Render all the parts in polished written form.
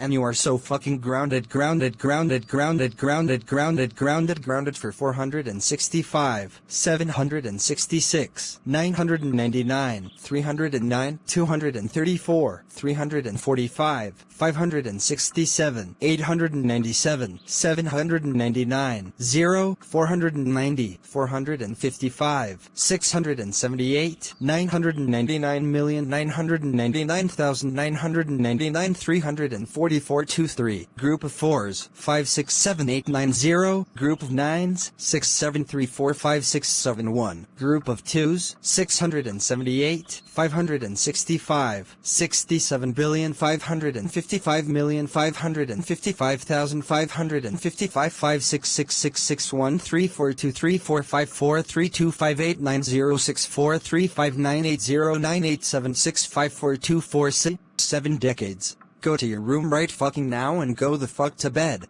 And you are so fucking grounded for 465, 766, 999, 309, 234, 345, 567, 897, 799, 0, 490, 455, 678, 999,999,999, 344, 23. Group of 4s, 5, 6, 7, 8, 9, 0. Group of 9s, 6, 7, 3, 4, 5, 6, 7, 1. Group of 2s, 678, 565, 67,555,555,555, 5, 6, 6, 6, 6, 1, 3, 4, 2, 3, 4, 5, 4, 3, 2, 5, 8, 9, 0, 6, 4, 3, 5, 9, 8, 0, 9, 8, 7, 6, 5, 4, 2, 4, 6, 7 decades. Go to your room right fucking now and go the fuck to bed.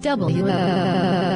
W